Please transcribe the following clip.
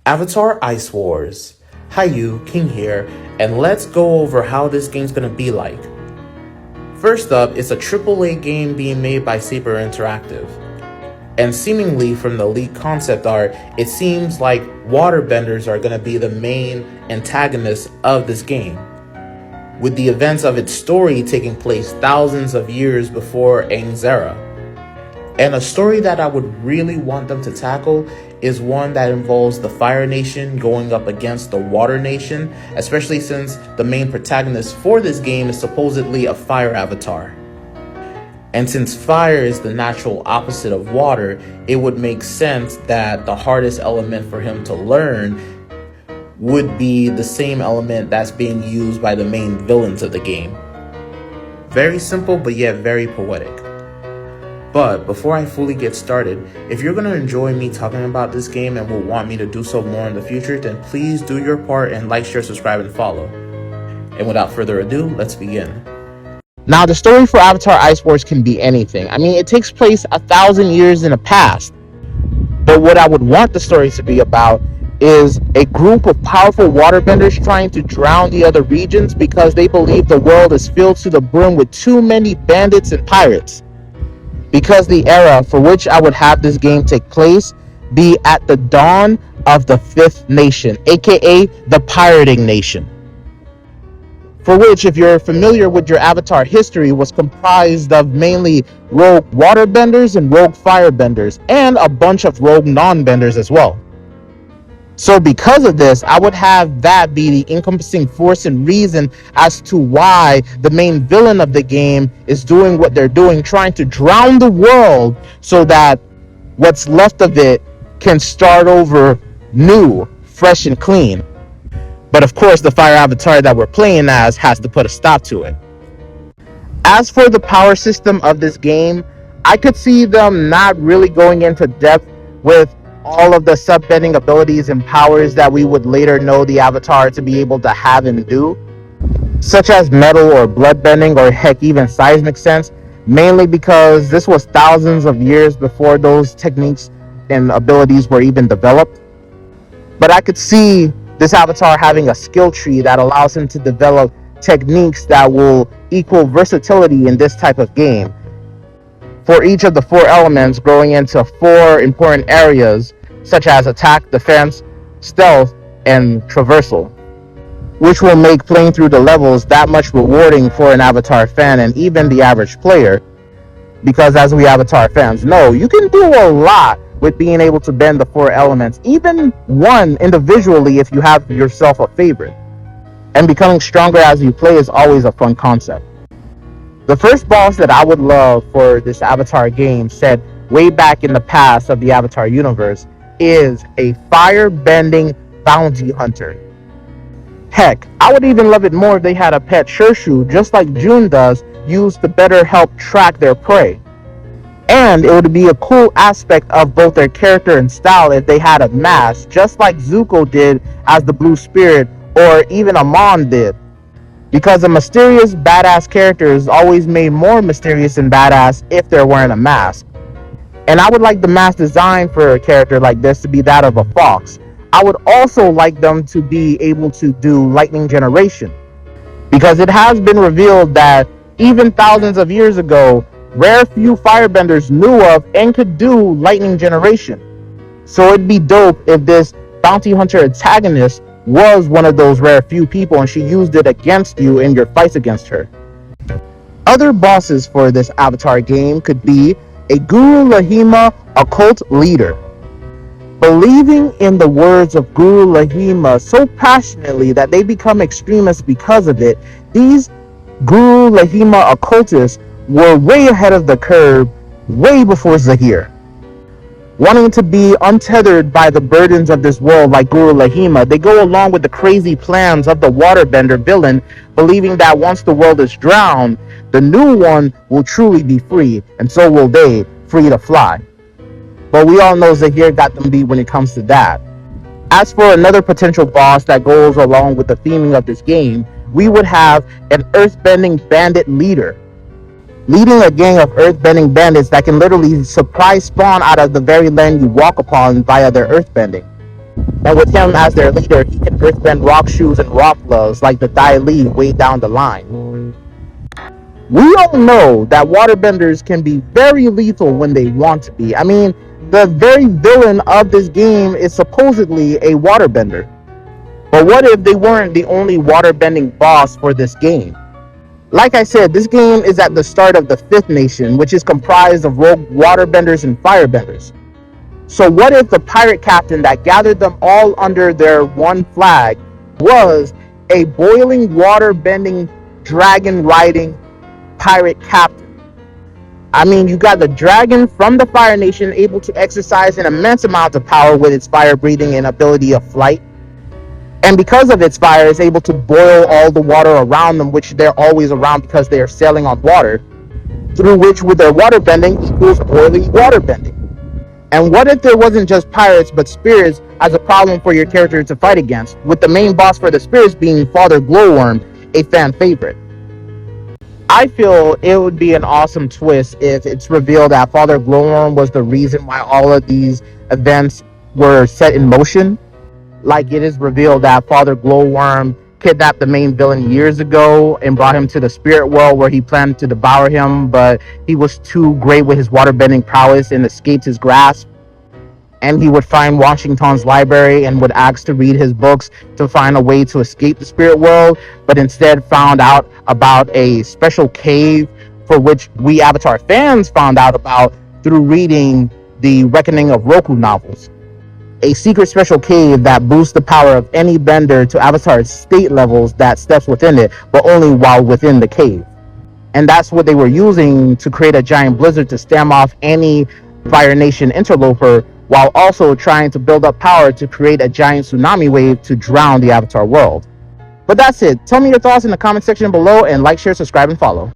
Avatar Ice Wars. Hi you, King here, and let's go over how this game's gonna be like. First up, it's a AAA game being made by Saber Interactive. And seemingly from the leaked concept art, it seems like waterbenders are gonna be the main antagonists of this game, with the events of its story taking place thousands of years before Aang Zera. And a story that I would really want them to tackle is one that involves the Fire Nation going up against the Water Nation, especially since the main protagonist for this game is supposedly a fire avatar. And since fire is the natural opposite of water, it would make sense that the hardest element for him to learn would be the same element that's being used by the main villains of the game. Very simple, but yet very poetic. But before I fully get started, if you're going to enjoy me talking about this game and will want me to do so more in the future, then please do your part and like, share, subscribe, and follow. And without further ado, let's begin. Now, the story for Avatar Ice Wars can be anything. I mean, it takes place 1,000 years in the past. But what I would want the story to be about is a group of powerful waterbenders trying to drown the other regions because they believe the world is filled to the brim with too many bandits and pirates. Because the era for which I would have this game take place be at the dawn of the Fifth Nation, aka the Pirating Nation. For which, if you're familiar with your Avatar history, was comprised of mainly rogue waterbenders and rogue firebenders, and a bunch of rogue non-benders as well. So because of this, I would have that be the encompassing force and reason as to why the main villain of the game is doing what they're doing, trying to drown the world so that what's left of it can start over new, fresh and clean. But of course, the fire avatar that we're playing as has to put a stop to it. As for the power system of this game, I could see them not really going into depth with all of the sub-bending abilities and powers that we would later know the avatar to be able to have and do, such as metal or blood bending, or heck, even seismic sense, mainly because this was thousands of years before those techniques and abilities were even developed. But I could see this avatar having a skill tree that allows him to develop techniques that will equal versatility in this type of game, for each of the four elements growing into four important areas, such as attack, defense, stealth, and traversal, which will make playing through the levels that much rewarding for an Avatar fan and even the average player, because as we Avatar fans know, you can do a lot with being able to bend the four elements, even one individually if you have yourself a favorite. And becoming stronger as you play is always a fun concept. The first boss that I would love for this Avatar game, set way back in the past of the Avatar universe, is a fire-bending bounty hunter. Heck, I would even love it more if they had a pet Shershu, just like June does, used to better help track their prey. And it would be a cool aspect of both their character and style if they had a mask, just like Zuko did as the Blue Spirit, or even Amon did. Because a mysterious, badass character is always made more mysterious and badass if they're wearing a mask. And I would like the mask design for a character like this to be that of a fox. I would also like them to be able to do lightning generation, because it has been revealed that even thousands of years ago, rare few firebenders knew of and could do lightning generation. So it'd be dope if this bounty hunter antagonist was one of those rare few people and she used it against you in your fights against her. Other bosses for this Avatar game could be a Guru Lahima occult leader. Believing in the words of Guru Lahima so passionately that they become extremists because of it, these Guru Lahima occultists were way ahead of the curve, way before Zahir. Wanting to be untethered by the burdens of this world like Guru Lahima, they go along with the crazy plans of the waterbender villain, believing that once the world is drowned, the new one will truly be free, and so will they, free to fly. But we all know Zahir got them beat when it comes to that. As for another potential boss that goes along with the theming of this game, we would have an earthbending bandit leader, leading a gang of earthbending bandits that can literally surprise spawn out of the very land you walk upon via their earthbending. And with him as their leader, he can earthbend rock shoes and rock gloves like the Dai Li way down the line. We all know that waterbenders can be very lethal when they want to be. I mean, the very villain of this game is supposedly a waterbender. But what if they weren't the only waterbending boss for this game? Like I said, this game is at the start of the Fifth Nation, which is comprised of rogue waterbenders and firebenders. So what if the pirate captain that gathered them all under their one flag was a boiling water bending, dragon riding pirate captain? I mean, you got the dragon from the Fire Nation able to exercise an immense amount of power with its fire breathing and ability of flight. And because of its fire, it's able to boil all the water around them, which they're always around because they are sailing on water, through which with their water bending equals boiling water bending. And what if there wasn't just pirates, but spirits as a problem for your character to fight against, with the main boss for the spirits being Father Glowworm, a fan favorite? I feel it would be an awesome twist if it's revealed that Father Glowworm was the reason why all of these events were set in motion. Like it is revealed that Father Glowworm kidnapped the main villain years ago and brought him to the spirit world where he planned to devour him, but he was too great with his waterbending prowess and escaped his grasp. And he would find Washington's library and would ask to read his books to find a way to escape the spirit world, but instead found out about a special cave for which we Avatar fans found out about through reading the Reckoning of Roku novels. A secret special cave that boosts the power of any bender to Avatar's state levels that steps within it, but only while within the cave. And that's what they were using to create a giant blizzard to stem off any Fire Nation interloper, while also trying to build up power to create a giant tsunami wave to drown the Avatar world. But that's it. Tell me your thoughts in the comment section below, and like, share, subscribe, and follow.